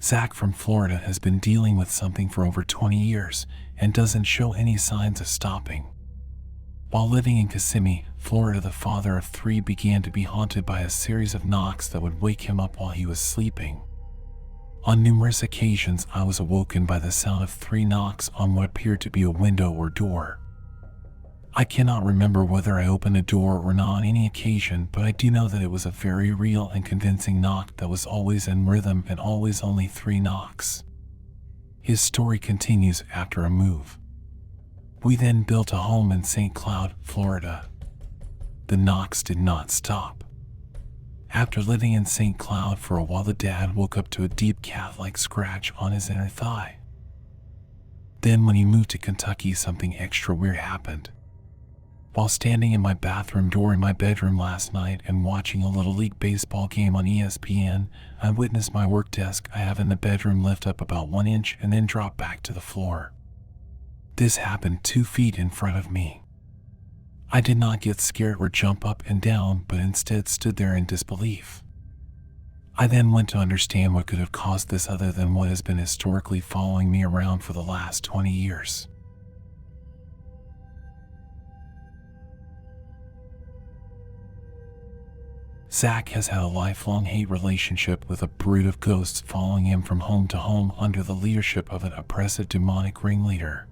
Zach from Florida has been dealing with something for over 20 years and doesn't show any signs of stopping. While living in Kissimmee, Florida, the father of 3 began to be haunted by a series of knocks that would wake him up while he was sleeping. On numerous occasions, I was awoken by the sound of 3 knocks on what appeared to be a window or door. I cannot remember whether I opened a door or not on any occasion, but I do know that it was a very real and convincing knock that was always in rhythm and always only 3 knocks. His story continues after a move. We then built a home in St. Cloud, Florida. The knocks did not stop. After living in St. Cloud for a while, the dad woke up to a deep cat-like scratch on his inner thigh. Then when he moved to Kentucky, something extra weird happened. While standing in my bathroom door in my bedroom last night and watching a Little League baseball game on ESPN, I witnessed my work desk I have in the bedroom lift up about 1 inch and then drop back to the floor. This happened 2 feet in front of me. I did not get scared or jump up and down, but instead stood there in disbelief. I then went to understand what could have caused this other than what has been historically following me around for the last 20 years. Zach has had a lifelong hate relationship with a brood of ghosts following him from home to home under the leadership of an oppressive demonic ringleader.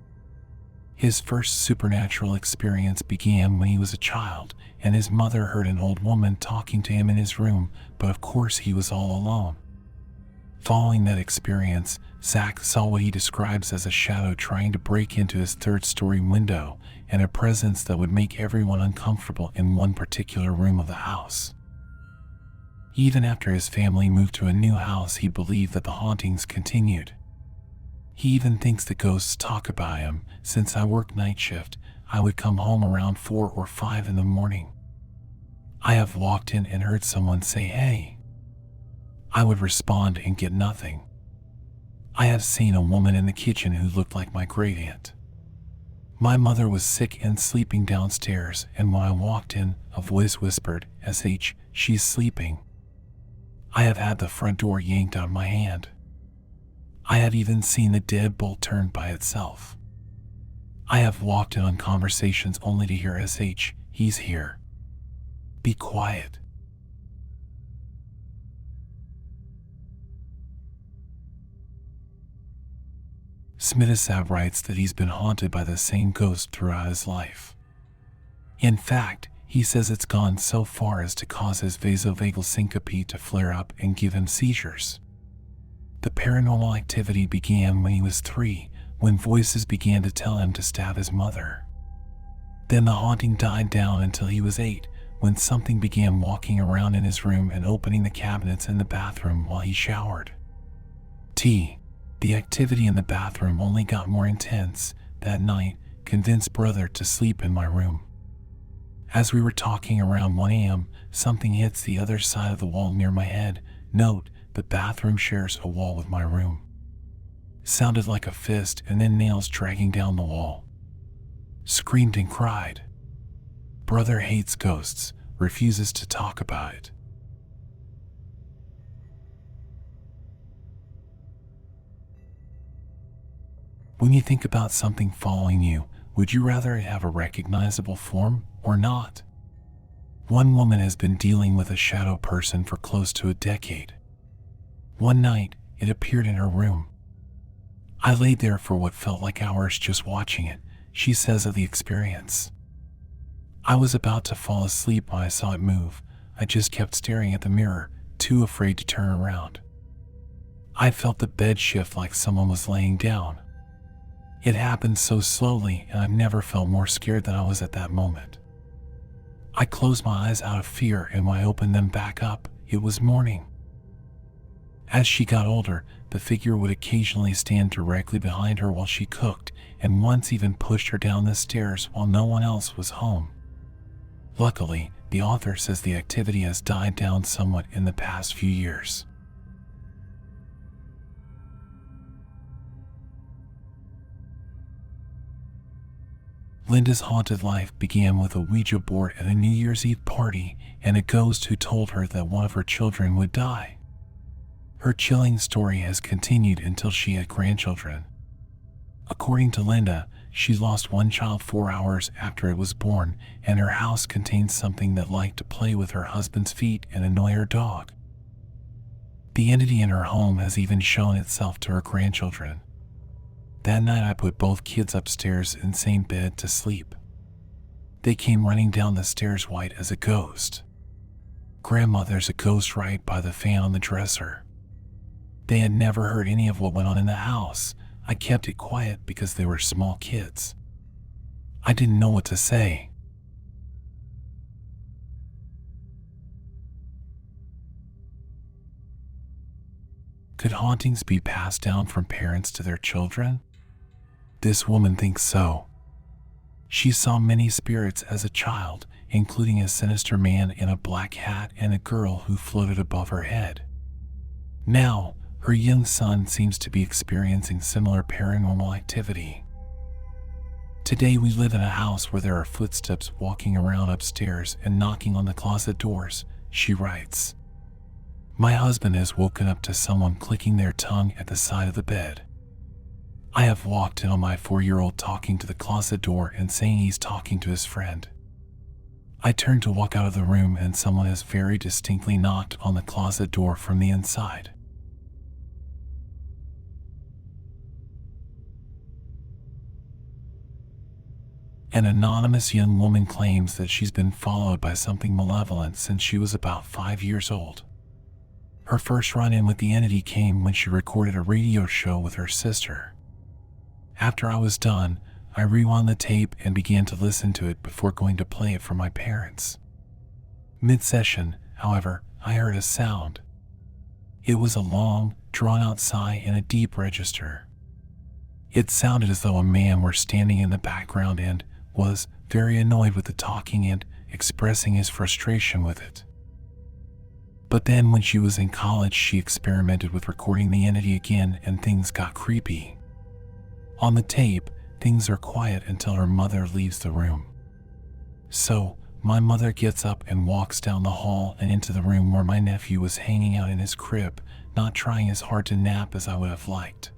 His first supernatural experience began when he was a child, and his mother heard an old woman talking to him in his room, but of course he was all alone. Following that experience, Zach saw what he describes as a shadow trying to break into his 3rd-story window, and a presence that would make everyone uncomfortable in one particular room of the house. Even after his family moved to a new house, he believed that the hauntings continued. He even thinks the ghosts talk about him. Since I work night shift, I would come home around 4 or 5 in the morning. I have walked in and heard someone say, "Hey." I would respond and get nothing. I have seen a woman in the kitchen who looked like my great-aunt. My mother was sick and sleeping downstairs, and when I walked in, a voice whispered, "SH, she's sleeping." I have had the front door yanked out of my hand. I have even seen the deadbolt turned by itself. I have walked in on conversations only to hear "SH, he's here. Be quiet." Smithisav writes that he's been haunted by the same ghost throughout his life. In fact, he says it's gone so far as to cause his vasovagal syncope to flare up and give him seizures. The paranormal activity began when he was 3, when voices began to tell him to stab his mother. Then the haunting died down until he was 8, when something began walking around in his room and opening the cabinets in the bathroom while he showered. The activity in the bathroom only got more intense. That night, convinced brother to sleep in my room. As we were talking around 1 a.m., something hits the other side of the wall near my head. Note, the bathroom shares a wall with my room. Sounded like a fist and then nails dragging down the wall. Screamed and cried. Brother hates ghosts, refuses to talk about it. When you think about something following you, would you rather it have a recognizable form or not? One woman has been dealing with a shadow person for close to a decade. One night, it appeared in her room. I laid there for what felt like hours just watching it, she says of the experience. I was about to fall asleep when I saw it move. I just kept staring at the mirror, too afraid to turn around. I felt the bed shift like someone was laying down. It happened so slowly, and I've never felt more scared than I was at that moment. I closed my eyes out of fear, and when I opened them back up, it was morning. As she got older, the figure would occasionally stand directly behind her while she cooked, and once even pushed her down the stairs while no one else was home. Luckily, the author says the activity has died down somewhat in the past few years. Linda's haunted life began with a Ouija board at a New Year's Eve party and a ghost who told her that one of her children would die. Her chilling story has continued until she had grandchildren. According to Linda, she lost one child 4 hours after it was born, and her house contained something that liked to play with her husband's feet and annoy her dog. The entity in her home has even shown itself to her grandchildren. That night I put both kids upstairs in the same bed to sleep. They came running down the stairs white as a ghost. Grandma, there's a ghost right by the fan on the dresser. They had never heard any of what went on in the house. I kept it quiet because they were small kids. I didn't know what to say. Could hauntings be passed down from parents to their children? This woman thinks so. She saw many spirits as a child, including a sinister man in a black hat and a girl who floated above her head. Now, her young son seems to be experiencing similar paranormal activity. Today we live in a house where there are footsteps walking around upstairs and knocking on the closet doors, she writes. My husband has woken up to someone clicking their tongue at the side of the bed. I have walked in on my 4-year-old talking to the closet door and saying he's talking to his friend. I turn to walk out of the room and someone has very distinctly knocked on the closet door from the inside. An anonymous young woman claims that she's been followed by something malevolent since she was about 5 years old. Her first run-in with the entity came when she recorded a radio show with her sister. After I was done, I rewound the tape and began to listen to it before going to play it for my parents. Mid-session, however, I heard a sound. It was a long, drawn-out sigh in a deep register. It sounded as though a man were standing in the background and was very annoyed with the talking and expressing his frustration with it. But then when she was in college, she experimented with recording the entity again and things got creepy. On the tape, things are quiet until her mother leaves the room. So, my mother gets up and walks down the hall and into the room where my nephew was hanging out in his crib, not trying as hard to nap as I would have liked.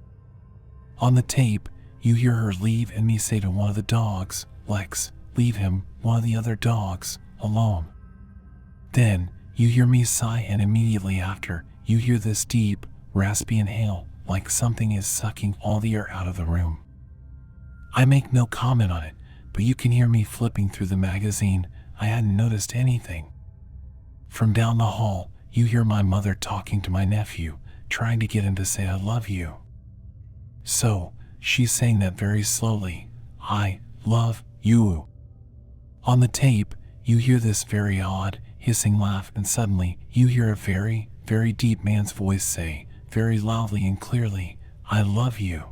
On the tape, you hear her leave and me say to one of the dogs, Lex, leave him, one of the other dogs, alone. Then, you hear me sigh and immediately after, you hear this deep, raspy inhale, like something is sucking all the air out of the room. I make no comment on it, but you can hear me flipping through the magazine. I hadn't noticed anything. From down the hall, you hear my mother talking to my nephew, trying to get him to say I love you. So, she's saying that very slowly, I love you. On the tape, you hear this very odd, hissing laugh and suddenly, you hear a very, very deep man's voice say, very loudly and clearly, I love you.